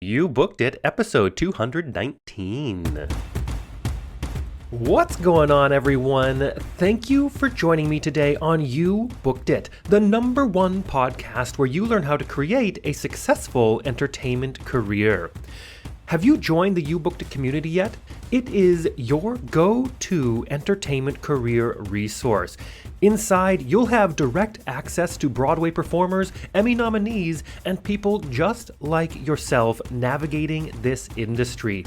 You Booked It, episode 219. What's going on, everyone? Thank you for joining me today on You Booked It, the #1 podcast where you learn how to create a successful entertainment career. Have you joined the You Booked It community yet? It is your go-to entertainment career resource. Inside, you'll have direct access to Broadway performers, Emmy nominees, and people just like yourself navigating this industry.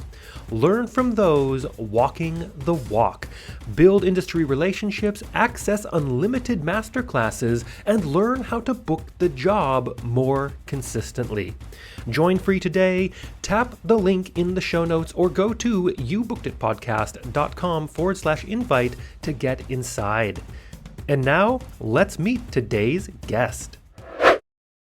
Learn from those walking the walk. Build industry relationships, access unlimited masterclasses, and learn how to book the job more consistently. Join free today. Tap the link in the show notes or go to youbookeditpodcast.com/invite to get inside. And now, let's meet today's guest.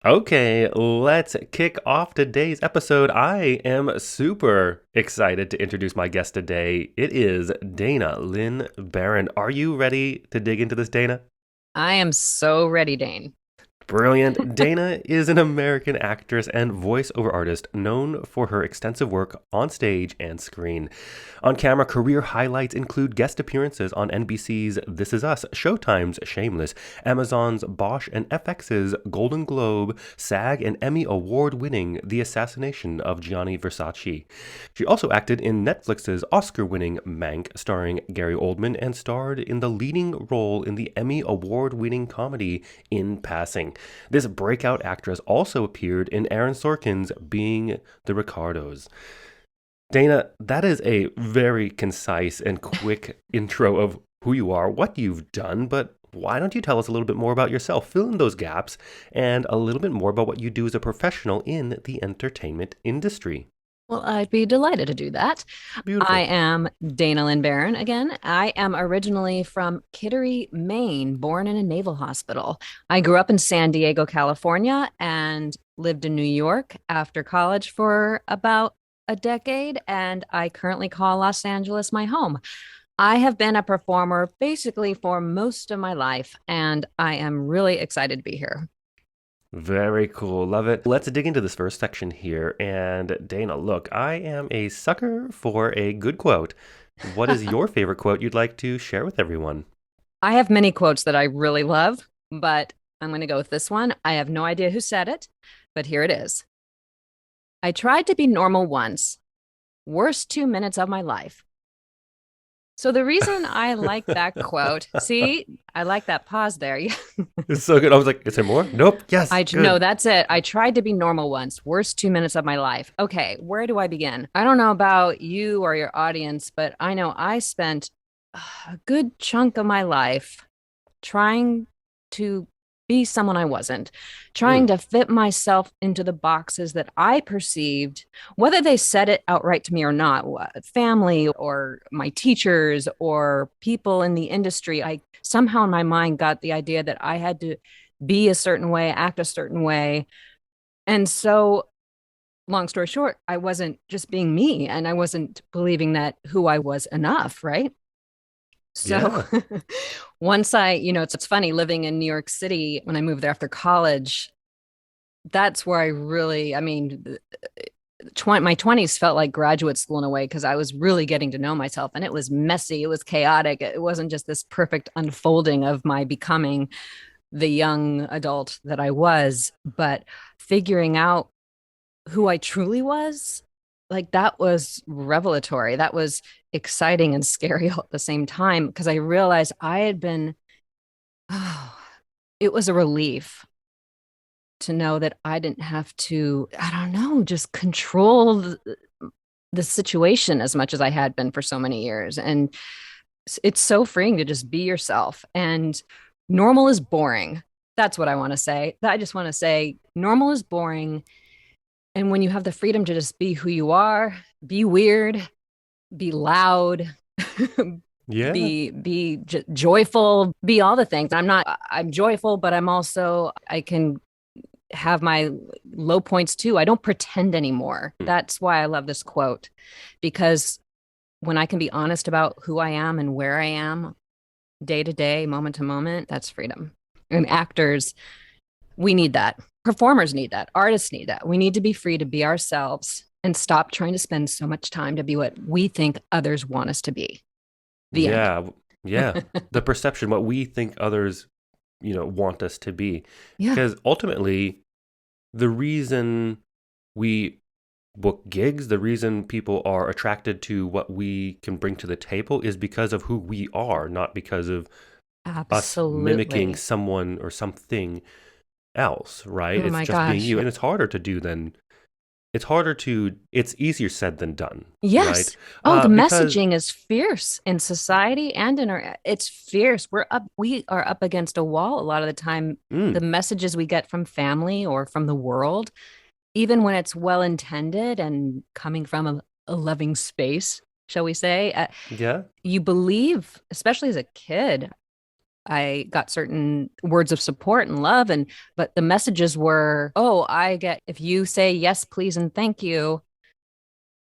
Okay, let's kick off today's episode. I am super excited to introduce my guest today. It is Dana Lyn Baron. Are you ready to dig into this, Dana? I am so ready, Dane. Brilliant. Dana is an American actress and voiceover artist known for her extensive work on stage and screen. On-camera career highlights include guest appearances on NBC's This Is Us, Showtime's Shameless, Amazon's BOSCH, and FX's Golden Globe, SAG, and Emmy Award-winning The Assassination of Gianni Versace. She also acted in Netflix's Oscar-winning MANK, starring Gary Oldman, and starred in the leading role in the Emmy Award-winning comedy In Passing. This breakout actress also appeared in Aaron Sorkin's Being the RICARDOS. Dana, that is a very concise and quick intro of who you are, what you've done, but why don't you tell us a little bit more about yourself, fill in those gaps, and a little bit more about what you do as a professional in the entertainment industry? Well, I'd be delighted to do that. Beautiful. I am Dana Lyn Baron again. I am originally from Kittery, Maine, born in a naval hospital. I grew up in San Diego, California, and lived in New York after college for about a decade, and I currently call Los Angeles my home. I have been a performer basically for most of my life, and I am really excited to be here. Very cool. Love it. Let's dig into this first section here. And Dana, look, I am a sucker for a good quote. What is your favorite quote you'd like to share with everyone? I have many quotes that I really love, but I'm going to go with this one. I have no idea who said it, but here it is. I tried to be normal once. Worst 2 minutes of my life. So the reason I like that quote, see, I like that pause there. It's so good. I was like, is there more? Nope. Yes. No, that's it. I tried to be normal once. Worst 2 minutes of my life. Okay, where do I begin? I don't know about you or your audience, but I know I spent a good chunk of my life trying to be someone I wasn't, trying to fit myself into the boxes that I perceived, whether they said it outright to me or not, family or my teachers or people in the industry. I somehow in my mind got the idea that I had to be a certain way, act a certain way. And so, long story short, I wasn't just being me, and I wasn't believing that who I was enough, right? So Yeah. once it's funny living in New York City when I moved there after college. That's where my 20s felt like graduate school in a way, because I was really getting to know myself, and it was messy. It was chaotic. It wasn't just this perfect unfolding of my becoming the young adult that I was, but figuring out who I truly was. Like, that was revelatory. That was exciting and scary all at the same time, because I realized it was a relief to know that I didn't have to, I don't know, just control the situation as much as I had been for so many years. And it's so freeing to just be yourself. And normal is boring. That's what I want to say. I just want to say normal is boring. And when you have the freedom to just be who you are, be weird, be loud, Yeah. be joyful, be all the things. I'm joyful, but I can have my low points too. I don't pretend anymore. That's why I love this quote, because when I can be honest about who I am and where I am day to day, moment to moment, that's freedom. And actors, we need that. Performers need that. Artists need that. We need to be free to be ourselves and stop trying to spend so much time to be what we think others want us to be. The end. Yeah, yeah. The perception, what we think others, want us to be. Yeah. Because ultimately, the reason we book gigs, the reason people are attracted to what we can bring to the table is because of who we are, not because of us mimicking Absolutely. someone or something else, right? Oh It's my just being gosh. you. And it's easier said than done, right? Yes. Oh, the Because, messaging is fierce in society and it's fierce. We are up against a wall a lot of the time. The mm, messages we get from family or from the world, even when it's well intended and coming from a loving space, shall we say, yeah, you believe, especially as a kid, I got certain words of support and love, but the messages were, oh, I get, if you say yes, please, and thank you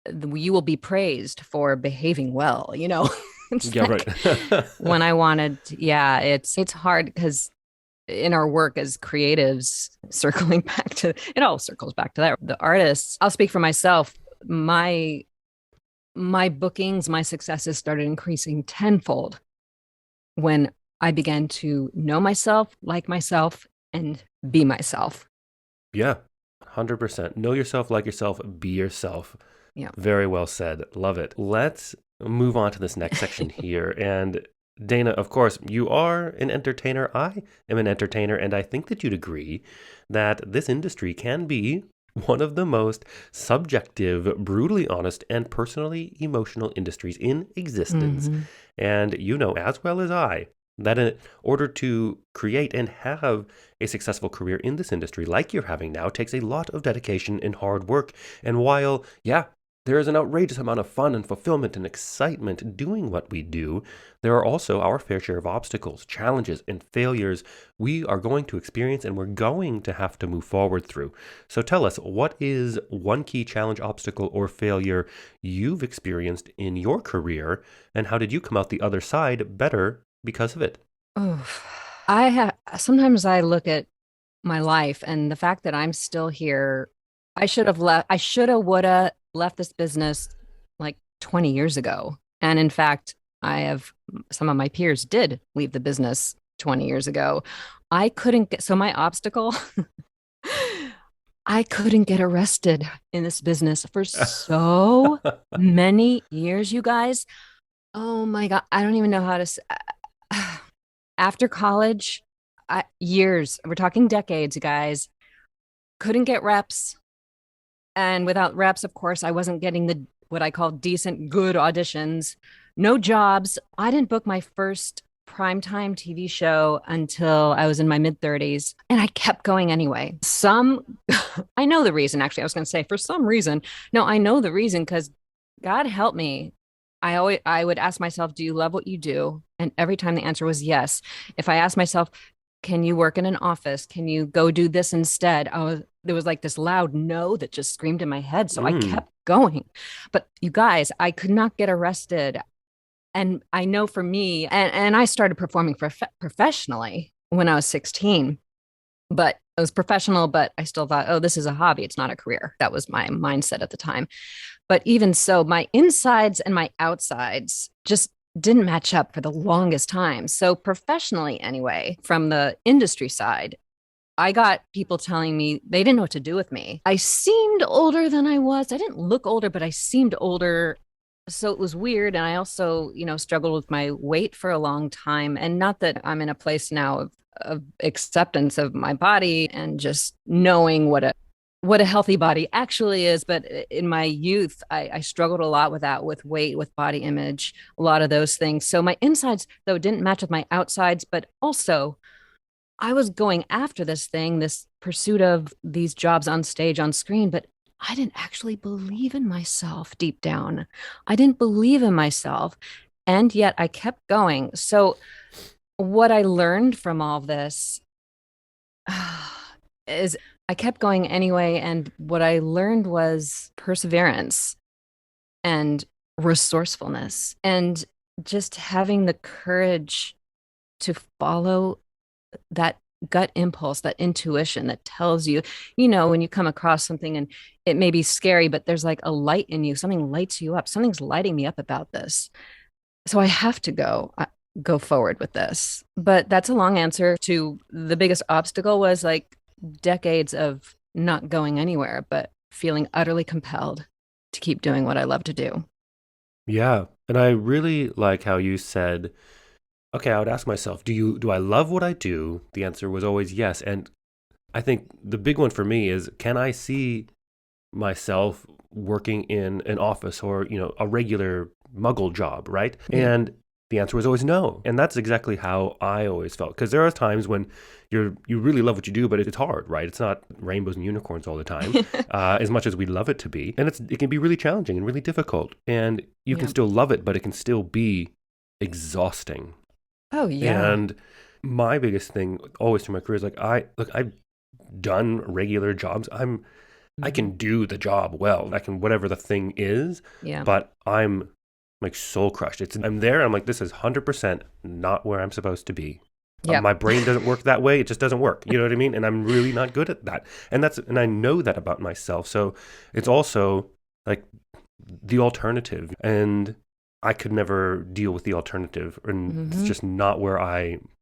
will be praised for behaving well, you know. It's yeah, right. like when I wanted yeah, it's hard because in our work as creatives, circling back to it all circles back to that. The artists, I'll speak for myself. My bookings, my successes started increasing tenfold when I began to know myself, like myself, and be myself. Yeah, 100%. Know yourself, like yourself, be yourself. Yeah. Very well said. Love it. Let's move on to this next section here. And Dana, of course, you are an entertainer. I am an entertainer. And I think that you'd agree that this industry can be one of the most subjective, brutally honest, and personally emotional industries in existence. Mm-hmm. And you know as well as I that in order to create and have a successful career in this industry like you're having now takes a lot of dedication and hard work. And while, yeah, there is an outrageous amount of fun and fulfillment and excitement doing what we do, there are also our fair share of obstacles, challenges, and failures we are going to experience and we're going to have to move forward through. So tell us, what is one key challenge, obstacle, or failure you've experienced in your career, and how did you come out the other side better because of it? Oh, I have sometimes I look at my life and the fact that I'm still here. I should have, would have left this business like 20 years ago. And in fact, I have some of my peers did leave the business 20 years ago. I couldn't get, so my obstacle, I couldn't get arrested in this business for so many years, you guys. Oh my God. I don't even know how to say. After college, years, we're talking decades, guys, couldn't get reps. And without reps, of course, I wasn't getting the what I call decent, good auditions. No jobs. I didn't book my first primetime TV show until I was in my mid 30s. And I kept going anyway. I know the reason, actually. I was going to say, for some reason. No, I know the reason because God help me. I would ask myself, do you love what you do? And every time the answer was yes. If I asked myself, can you work in an office? Can you go do this instead? There was like this loud no that just screamed in my head. So I Mm, kept going. But you guys, I could not get arrested. And I know for me, and I started performing professionally when I was 16, but it was professional, but I still thought, oh, this is a hobby. It's not a career. That was my mindset at the time. But even so, my insides and my outsides just didn't match up for the longest time. So, professionally, anyway, from the industry side, I got people telling me they didn't know what to do with me. I seemed older than I was. I didn't look older, but I seemed older. So it was weird. And I also, struggled with my weight for a long time. And not that I'm in a place now of acceptance of my body and just knowing what a healthy body actually is. But in my youth, I struggled a lot with that, with weight, with body image, a lot of those things. So my insides, though, didn't match with my outsides, but also I was going after this pursuit of these jobs on stage, on screen, but I didn't actually believe in myself deep down. I didn't believe in myself. And yet I kept going. So, what I learned from all this is I kept going anyway. And what I learned was perseverance and resourcefulness and just having the courage to follow that gut impulse, that intuition that tells you, you know, when you come across something and it may be scary, but there's like a light in you, something lights you up, something's lighting me up about this. So I have to go forward with this. But that's a long answer to the biggest obstacle was like decades of not going anywhere, but feeling utterly compelled to keep doing what I love to do. Yeah. And I really like how you said, okay, I would ask myself, do I love what I do? The answer was always yes. And I think the big one for me is, can I see myself working in an office or, a regular muggle job, right? Yeah. And the answer was always no. And that's exactly how I always felt. Because there are times when you really love what you do, but it's hard, right? It's not rainbows and unicorns all the time, as much as we love it to be. And it can be really challenging and really difficult. And you can Yeah. still love it, but it can still be exhausting. Oh, yeah. And my biggest thing always through my career is like, I've done regular jobs. I Mhm. can do the job well. I can, whatever the thing is, Yeah. but I'm like soul crushed. I'm there. I'm like, this is 100% not where I'm supposed to be. Yep. My brain doesn't work that way. It just doesn't work. You know what I mean? And I'm really not good at that. And I know that about myself. So it's also like the alternative. And I could never deal with the alternative. And it's Hmm. just not where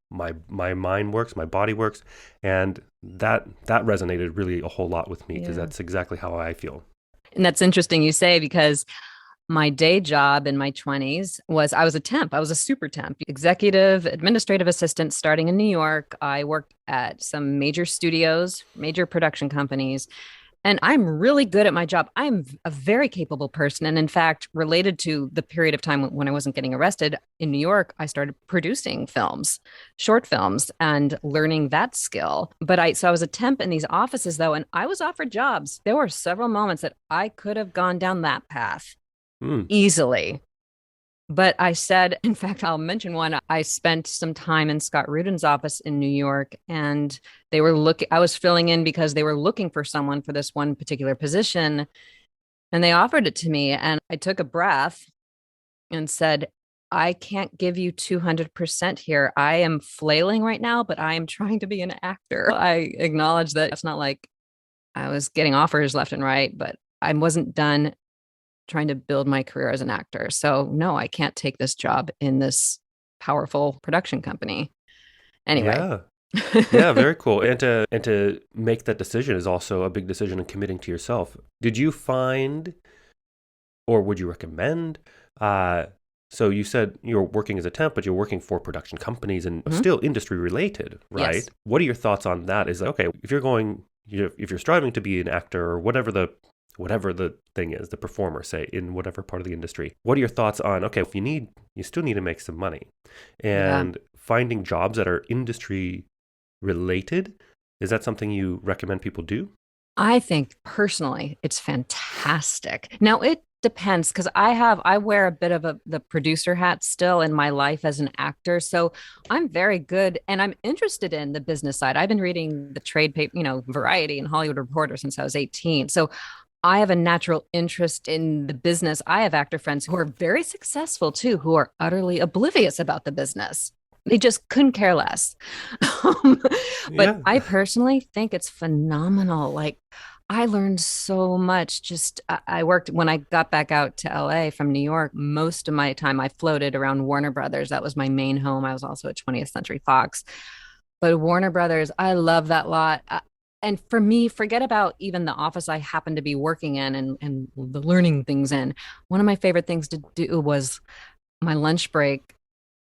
my mind works, my body works. And that resonated really a whole lot with me because Yeah. that's exactly how I feel. And that's interesting you say because my day job in my 20s was I was a temp. I was a super temp, executive administrative assistant starting in New York. I worked at some major studios, major production companies, and I'm really good at my job. I'm a very capable person. And in fact, related to the period of time when I wasn't getting arrested in New York, I started producing films, short films, and learning that skill. So I was a temp in these offices though, and I was offered jobs. There were several moments that I could have gone down that path Mm. easily. But I said, in fact, I'll mention one. I spent some time in Scott Rudin's office in New York, and I was filling in because they were looking for someone for this one particular position. And they offered it to me. And I took a breath and said, I can't give you 200% here. I am flailing right now, but I am trying to be an actor. I acknowledge that it's not like I was getting offers left and right, but I wasn't done trying to build my career as an actor. So no, I can't take this job in this powerful production company. Anyway. Yeah. Yeah, very cool. And to make that decision is also a big decision in committing to yourself. Did you find, or would you recommend, uh so you said you're working as a temp, but you're working for production companies and Mhm. still industry related, right? Yes. What are your thoughts on that? Is like, okay, if you're striving to be an actor or whatever the thing is, the performer, say, in whatever part of the industry, what are your thoughts on, okay, if you still need to make some money Yeah. and finding jobs that are industry related, is that something you recommend people do? I think personally it's fantastic. Now it depends because I wear a bit of the producer hat still in my life as an actor. So I'm very good and I'm interested in the business side. I've been reading the trade paper, Variety and Hollywood Reporter since I was 18. So I have a natural interest in the business. I have actor friends who are very successful too, who are utterly oblivious about the business. They just couldn't care less. Um, but Yeah. I personally think it's phenomenal. Like, I learned so much. I worked when I got back out to LA from New York. Most of my time I floated around Warner Brothers. That was my main home. I was also at 20th Century Fox. But Warner Brothers, I love that lot. And for me, forget about even the office I happened to be working in and the learning things in. One of my favorite things to do was my lunch break.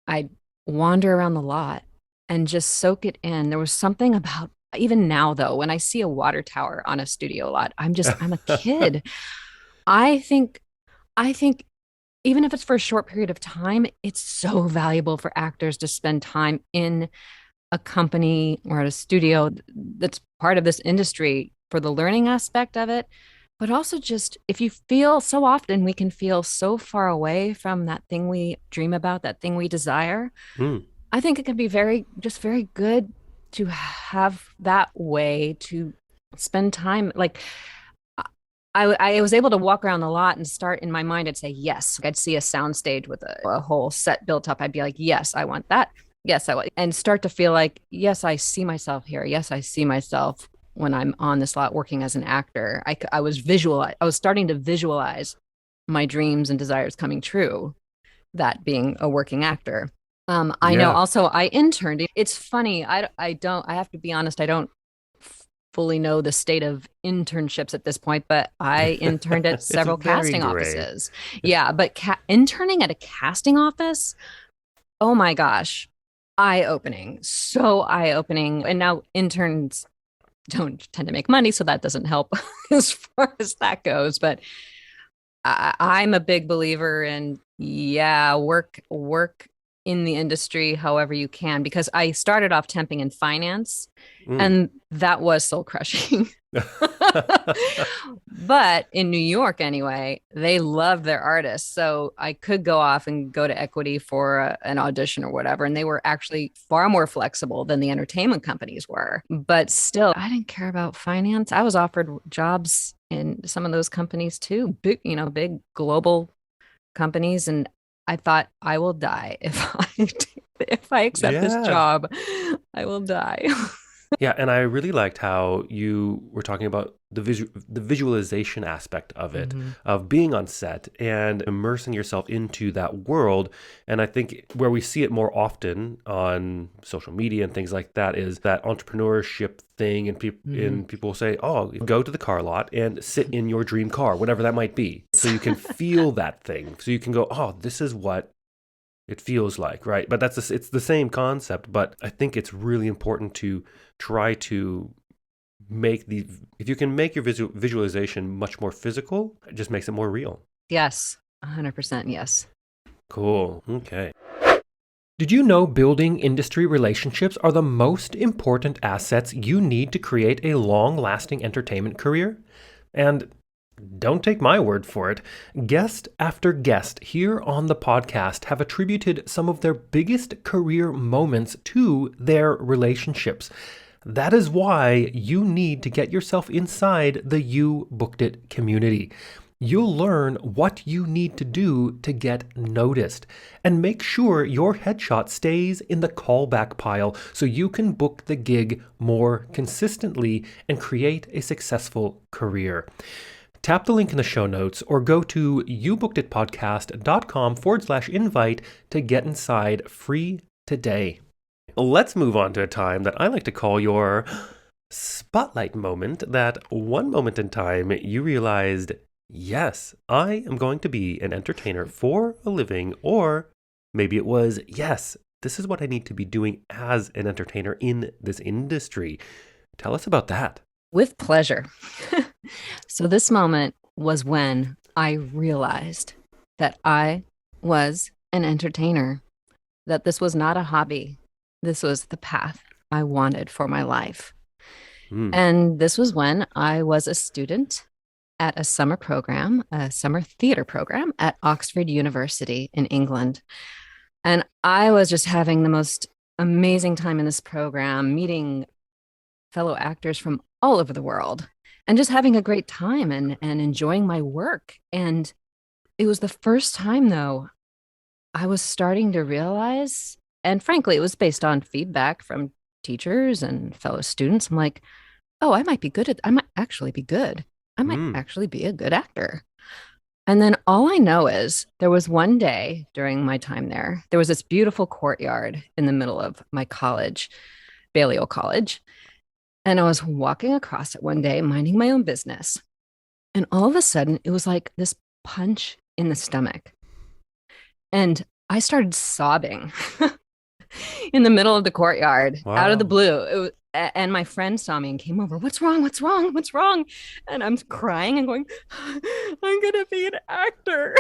I'd wander around the lot and just soak it in. There was something about even now though, when I see a water tower on a studio lot, I'm a kid. I think I think even if it's for a short period of time, it's so valuable for actors to spend time in a company or at a studio that's part of this industry for the learning aspect of it. But also, just if you feel so often, we can feel so far away from that thing we dream about, that thing we desire. Mm. I think it can be very good to have that way to spend time. Like, I was able to walk around the lot and start in my mind. I'd say yes. I'd see a sound stage with a whole set built up. I'd be like, yes, I want that. Yes, I would. And start to feel like, yes, I see myself here. Yes, I see myself when I'm on this lot working as an actor. I was starting to visualize my dreams and desires coming true, that being a working actor. I know Yeah. also I interned. It's funny. I don't, I have to be honest, I don't fully know the state of internships at this point, but I interned at It's several very casting gray. offices. Yeah, but interning at a casting office, oh my gosh, eye opening, so eye opening. And now interns don't tend to make money, so that doesn't help as far as that goes. But I'm a big believer in, yeah, work in the industry however you can, because I started off temping in finance, Mm. and that was soul crushing. But in New York, anyway, they loved their artists. So I could go off and go to Equity for an audition or whatever. And they were actually far more flexible than the entertainment companies were. But still, I didn't care about finance. I was offered jobs in some of those companies too, big, big global companies. And I thought, I will die if if I accept this Yeah. job. I will die. Yeah, and I really liked how you were talking about the visualization aspect of it, Mm-hmm. of being on set and immersing yourself into that world. And I think where we see it more often on social media and things like that is that entrepreneurship thing, and Mm-hmm. people will say, "Oh, go to the car lot and sit in your dream car, whatever that might be," so you can feel that thing, so you can go, "Oh, this is what it feels like," right? But it's the same concept, but I think it's really important to try to if you can make your visualization much more physical, it just makes it more real. Yes, 100% yes. Cool. Okay. Did you know building industry relationships are the most important assets you need to create a long-lasting entertainment career? And don't take my word for it. Guest after guest here on the podcast have attributed some of their biggest career moments to their relationships. That is why you need to get yourself inside the You Booked It community. You'll learn what you need to do to get noticed, and make sure your headshot stays in the callback pile so you can book the gig more consistently and create a successful career. Tap the link in the show notes or go to youbookeditpodcast.com/invite to get inside free today. Let's move on to a time that I like to call your spotlight moment. That one moment in time you realized, yes, I am going to be an entertainer for a living, or maybe it was, yes, this is what I need to be doing as an entertainer in this industry. Tell us about that. With pleasure. So this moment was when I realized that I was an entertainer, that this was not a hobby. This was the path I wanted for my life. Mm. And this was when I was a student at a summer program, a summer theater program at Oxford University in England. And I was just having the most amazing time in this program, meeting fellow actors from all over the world and just having a great time and enjoying my work. And it was the first time, though, I was starting to realize, and frankly, it was based on feedback from teachers and fellow students. I'm like, oh, I might actually be good. I might Mm. actually be a good actor. And then all I know is there was one day during my time there was this beautiful courtyard in the middle of my college, Balliol College. And I was walking across it one day, minding my own business. And all of a sudden, it was like this punch in the stomach. And I started sobbing in the middle of the courtyard out of the Wow. blue. And my friend saw me and came over. What's wrong? What's wrong? What's wrong? And I'm crying and going, I'm going to be an actor.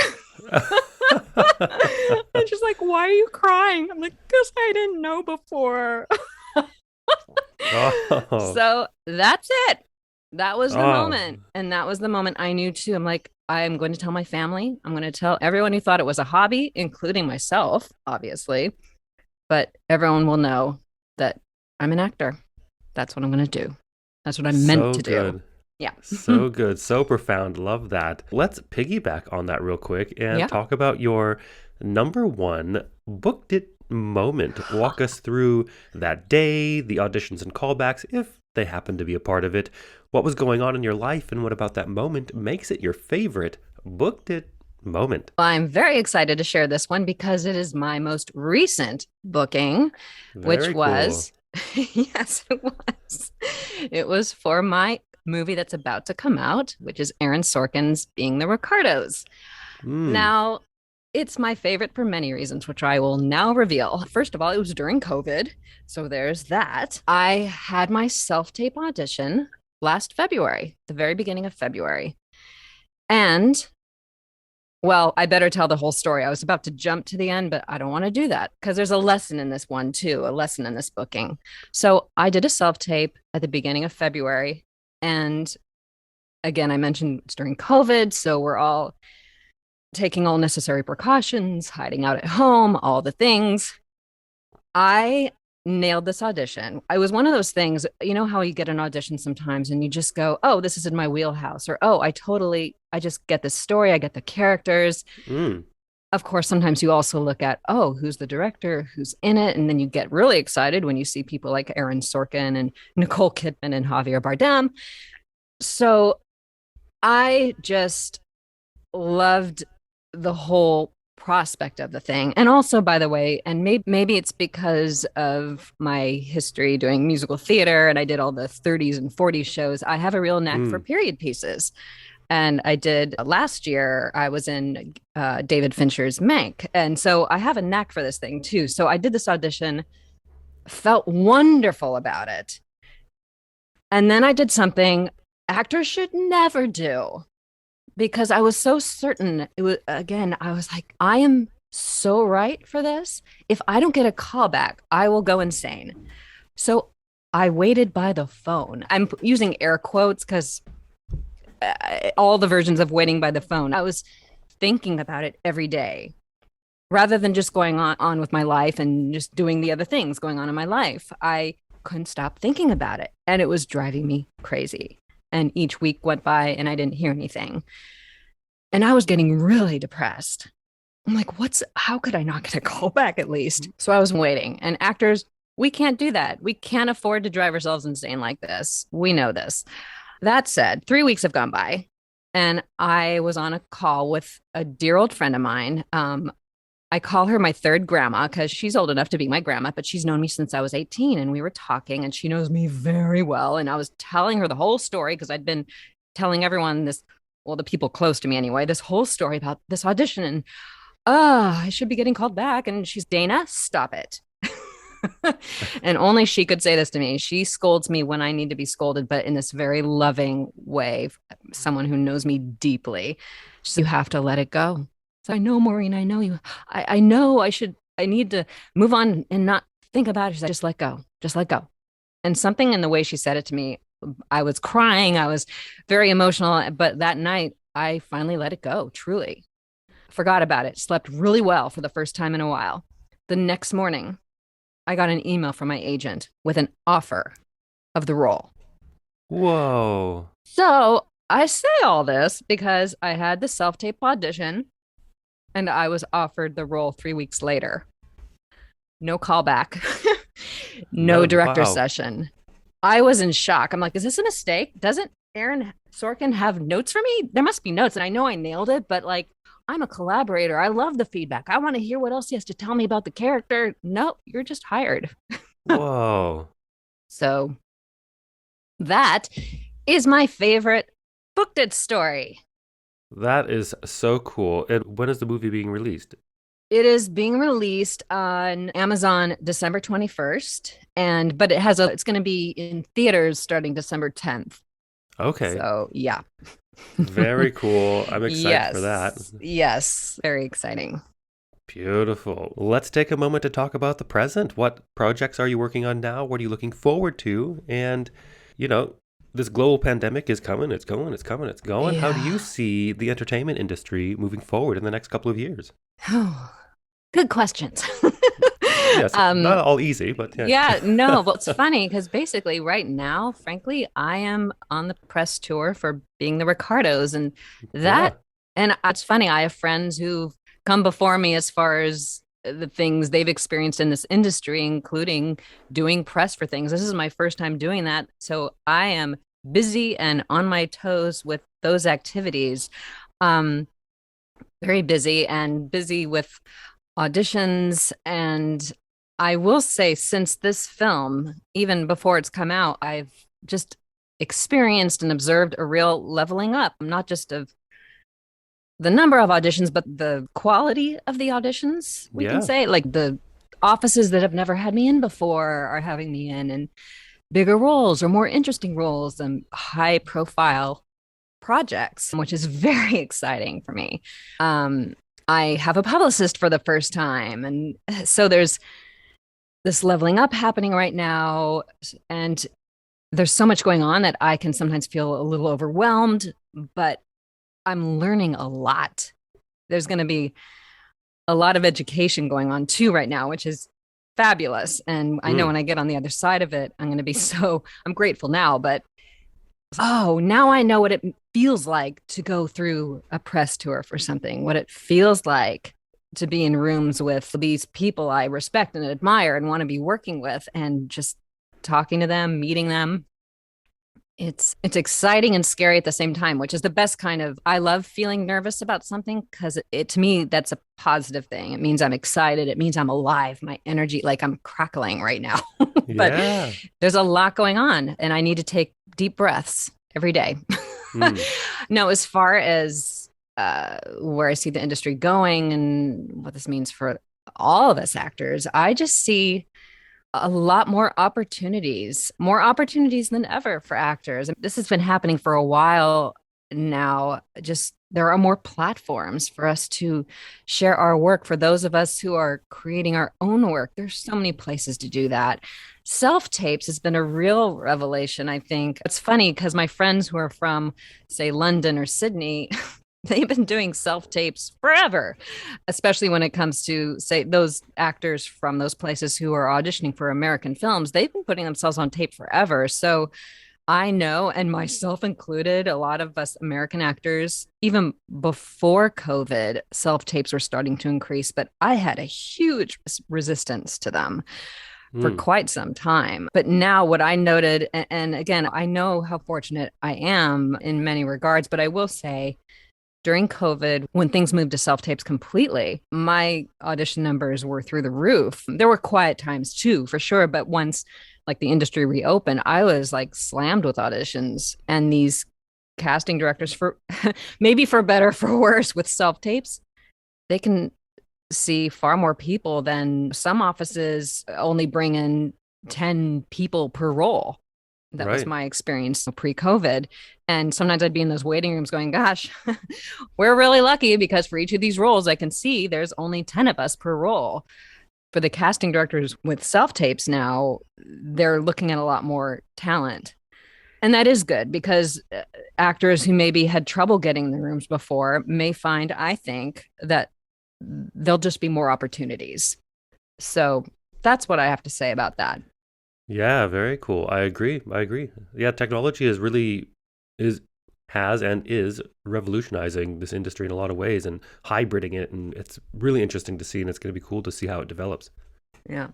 And she's like, why are you crying? I'm like, because I didn't know before. Oh. So that's it. That was the Oh. moment. And that was the moment I knew too. I'm like, I am going to tell my family. I'm going to tell everyone who thought it was a hobby, including myself, obviously. But everyone will know that I'm an actor. That's what I'm going to do. That's what I'm meant So to do. good. Yeah. So good. So profound. Love that. Let's piggyback on that real quick and Yeah. talk about your number one booked it moment. Walk us through that day, the auditions and callbacks, if they happen to be a part of it. What was going on in your life, and what about that moment makes it your favorite booked it moment? I'm very excited to share this one because it is my most recent booking, which Very cool. was, yes, it was. It was for my movie that's about to come out, which is Aaron Sorkin's Being the Ricardos. Mm. Now, it's my favorite for many reasons, which I will now reveal. First of all, it was during COVID. So there's that. I had my self tape audition last February, the very beginning of February. And well, I better tell the whole story. I was about to jump to the end, but I don't want to do that because there's a lesson in this one too, a lesson in this booking. So I did a self tape at the beginning of February. And again, I mentioned it's during COVID. So we're all taking all necessary precautions, hiding out at home, all the things. I nailed this audition. I was one of those things, you know how you get an audition sometimes and you just go, oh, this is in my wheelhouse, or oh, I just get the story, I get the characters. Mm. Of course, sometimes you also look at, oh, who's the director, who's in it, and then you get really excited when you see people like Aaron Sorkin and Nicole Kidman and Javier Bardem. So I just loved the whole prospect of the thing. And also, by the way, and maybe it's because of my history doing musical theater and I did all the 30s and 40s shows, I have a real knack for Mm. period pieces. And I did last year, I was in David Fincher's Mank. And so I have a knack for this thing too. So I did this audition, felt wonderful about it. And then I did something actors should never do because I was so certain. It was, again, I was like, I am so right for this. If I don't get a call back, I will go insane. So I waited by the phone. I'm using air quotes because all the versions of waiting by the phone, I was thinking about it every day rather than just going on with my life and just doing the other things going on in my life. I couldn't stop thinking about it and it was driving me crazy. And each week went by and I didn't hear anything. And I was getting really depressed. I'm like, how could I not get a call back at least? So I was waiting. And actors, we can't do that. We can't afford to drive ourselves insane like this. We know this. That said, 3 weeks have gone by and I was on a call with a dear old friend of mine. I call her my third grandma because she's old enough to be my grandma, but she's known me since I was 18. And we were talking and she knows me very well. And I was telling her the whole story because I'd been telling everyone this, well, the people close to me anyway, this whole story about this audition. And I should be getting called back. And she's, Dana, stop it. And only she could say this to me. She scolds me when I need to be scolded, but in this very loving way, someone who knows me deeply. She said, you have to let it go. So I know, Maureen, I know you. I know I need to move on and not think about it. She's like, just let go. And something in the way she said it to me, I was crying. I was very emotional. But that night, I finally let it go, truly. Forgot about it, slept really well for the first time in a while. The next morning, I got an email from my agent with an offer of the role. Whoa. So I say all this because I had the self-tape audition and I was offered the role 3 weeks later. No callback, no director Wow. session. I was in shock. I'm like, is this a mistake? Doesn't Aaron Sorkin have notes for me? There must be notes. And I know I nailed it, but like, I'm a collaborator. I love the feedback. I want to hear what else he has to tell me about the character. No, you're just hired. Whoa. So that is my favorite booked it story. That is so cool. And when is the movie being released? It is being released on Amazon December 21st, but it's going to be in theaters starting December 10th. Okay. So, yeah. Very cool. I'm excited for that. Yes, very exciting. Beautiful. Let's take a moment to talk about the present. What projects are you working on now? What are you looking forward to? And, this global pandemic is coming. It's going. It's coming. It's going. How do you Yeah. see the entertainment industry moving forward in the next couple of years? Good questions. Yes, not all easy, but yeah. Yeah, no, but it's funny because basically right now, frankly, I am on the press tour for Being the Ricardos and Yeah. and it's funny, I have friends who've come before me as far as the things they've experienced in this industry, including doing press for things. This is my first time doing that. So I am busy and on my toes with those activities. Um, Very busy and busy with auditions. And I will say, since this film, even before it's come out, I've just experienced and observed a real leveling up, not just of the number of auditions, but the quality of the auditions, we can Yeah. say. Like the offices that have never had me in before are having me in, and bigger roles or more interesting roles and high profile projects, which is very exciting for me. Um, I have a publicist for the first time. And so there's this leveling up happening right now. And there's so much going on that I can sometimes feel a little overwhelmed, but I'm learning a lot. There's going to be a lot of education going on too right now, which is fabulous. And I know Mm. when I get on the other side of it, I'm going to be I'm grateful now, but oh, now I know what it feels like to go through a press tour for something, what it feels like to be in rooms with these people I respect and admire and want to be working with, and just talking to them, meeting them. It's exciting and scary at the same time, which is the best kind of. I love feeling nervous about something because it to me that's a positive thing. It means I'm excited. It means I'm alive. My energy, like I'm crackling right now. But Yeah. there's a lot going on, and I need to take deep breaths every day. Mm. No, as far as where I see the industry going and what this means for all of us actors, I just see a lot more opportunities than ever for actors. This has been happening for a while now. Just there are more platforms for us to share our work. For those of us who are creating our own work, there's so many places to do that. Self tapes has been a real revelation, I think. It's funny because my friends who are from, say, London or Sydney, they've been doing self tapes forever, especially when it comes to, say, those actors from those places who are auditioning for American films. They've been putting themselves on tape forever. So I know, and myself included, a lot of us American actors, even before COVID, self tapes were starting to increase, but I had a huge resistance to them for Mm. quite some time. But now, what I noted, and again, I know how fortunate I am in many regards, but I will say, during COVID, when things moved to self tapes completely, my audition numbers were through the roof. There were quiet times too, for sure. But once like the industry reopened, I was like slammed with auditions. And these casting directors, for maybe for better, for worse, with self tapes, they can see far more people than some offices only bring in 10 people per role. That was Right. my experience pre-COVID. And sometimes I'd be in those waiting rooms going, gosh, we're really lucky because for each of these roles, I can see there's only 10 of us per role. For the casting directors with self tapes now, they're looking at a lot more talent. And that is good because actors who maybe had trouble getting in the rooms before may find, I think, that there'll just be more opportunities. So that's what I have to say about that. Yeah, very cool. I agree. I agree. Yeah, technology is has and is revolutionizing this industry in a lot of ways and hybriding it, and it's really interesting to see, and it's going to be cool to see how it develops. Yeah.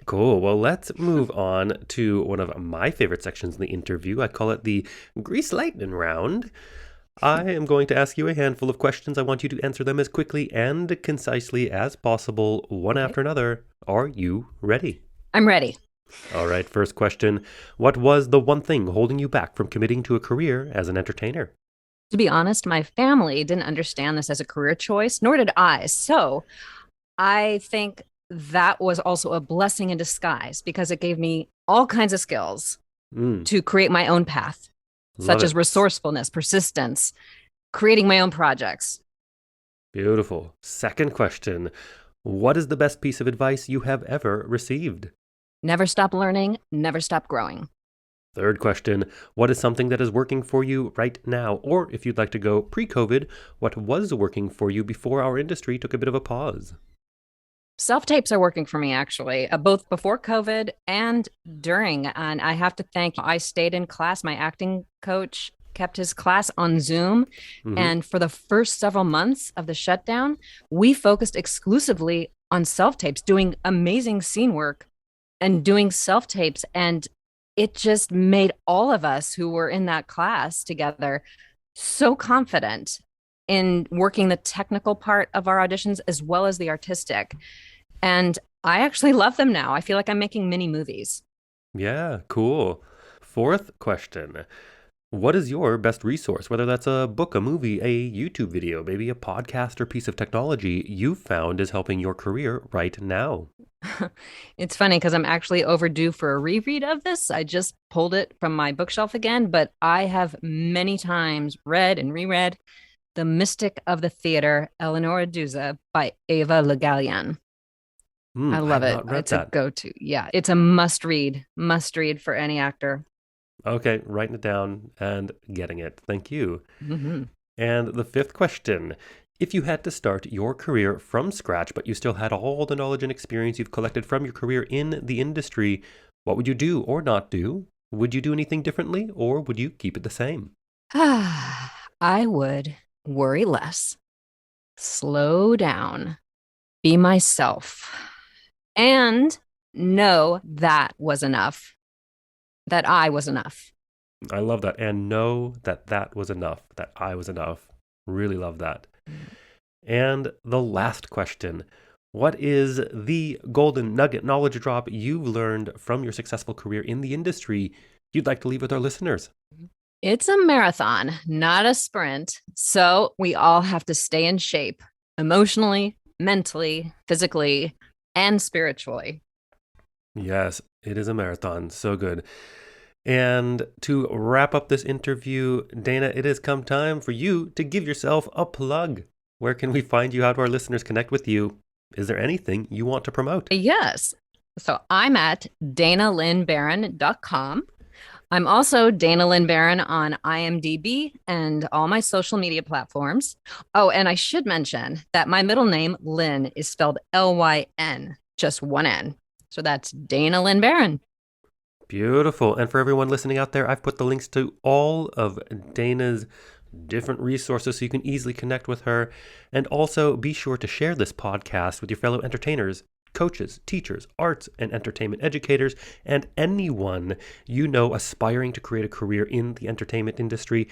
Cool. Well, let's move on to one of my favorite sections in the interview. I call it the Grease Lightning Round. I am going to ask you a handful of questions. I want you to answer them as quickly and concisely as possible, one Okay. after another. Are you ready? I'm ready. All right, first question. What was the one thing holding you back from committing to a career as an entertainer? To be honest, my family didn't understand this as a career choice, nor did I. So I think that was also a blessing in disguise because it gave me all kinds of skills Mm, to create my own path, love such as it. resourcefulness, persistence, creating my own projects. Beautiful. Second question. What is the best piece of advice you have ever received? Never stop learning, never stop growing. Third question. What is something that is working for you right now? Or if you'd like to go pre-COVID, what was working for you before our industry took a bit of a pause? Self tapes are working for me actually, both before COVID and during. And I have to thank, I stayed in class. My acting coach kept his class on Zoom. Hmm. And for the first several months of the shutdown, we focused exclusively on self-tapes, doing amazing scene work and doing self-tapes. And it just made all of us who were in that class together so confident in working the technical part of our auditions as well as the artistic. And I actually love them now. I feel like I'm making mini movies. Yeah, cool. Fourth question. What is your best resource, whether that's a book, a movie, a YouTube video, maybe a podcast or piece of technology you've found is helping your career right now? It's funny because I'm actually overdue for a reread of this. I just pulled it from my bookshelf again, but I have many times read and reread The Mystic of the Theater, Eleonora Duse by Ava Le Gallienne. I I love have it. not read It's a that. go-to. Yeah, it's a must read for any actor. Okay, writing it down and getting it. Thank you. Hmm. And the fifth question. If you had to start your career from scratch, but you still had all the knowledge and experience you've collected from your career in the industry, what would you do or not do? Would you do anything differently, or would you keep it the same? I would worry less, slow down, be myself, and know that was enough, that I was enough. I love that. And know that that was enough, that I was enough. Really love that. And the last question. What is the golden nugget knowledge drop you've learned from your successful career in the industry you'd like to leave with our listeners? It's a marathon, not a sprint. So we all have to stay in shape emotionally, mentally, physically, and spiritually. Yes, it is a marathon. So good. And to wrap up this interview, Dana, it has come time for you to give yourself a plug. Where can we find you? How do our listeners connect with you? Is there anything you want to promote? Yes. So I'm at danalynbaron.com. I'm also Dana Lyn Baron on IMDb and all my social media platforms. Oh, and I should mention that my middle name, Lyn, is spelled Lyn, just one N. So that's Dana Lyn Baron. Beautiful. And for everyone listening out there, I've put the links to all of Dana's different resources so you can easily connect with her. And also be sure to share this podcast with your fellow entertainers, coaches, teachers, arts and entertainment educators, and anyone you know aspiring to create a career in the entertainment industry.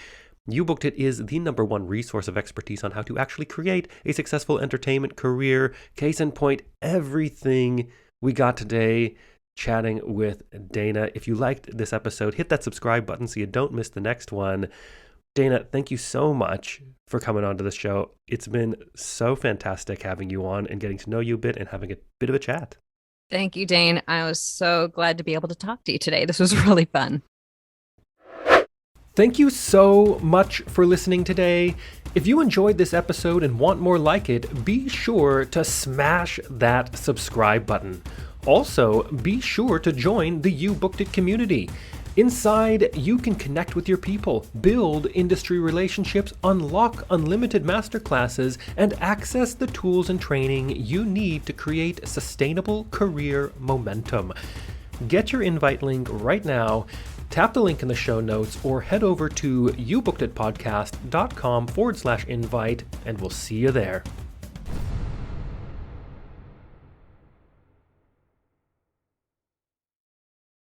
You Booked It is the #1 resource of expertise on how to actually create a successful entertainment career. Case in point, everything we got today chatting with Dana. If you liked this episode, hit that subscribe button so you don't miss the next one. Dana, thank you so much for coming on to the show. It's been so fantastic having you on and getting to know you a bit and having a bit of a chat. Thank you, Dane. I was so glad to be able to talk to you today. This was really fun. Thank you so much for listening today. If you enjoyed this episode and want more like it, be sure to smash that subscribe button. Also, be sure to join the You Booked It community. Inside, you can connect with your people, build industry relationships, unlock unlimited masterclasses, and access the tools and training you need to create sustainable career momentum. Get your invite link right now. Tap the link in the show notes or head over to youbookeditpodcast.com/invite, and we'll see you there.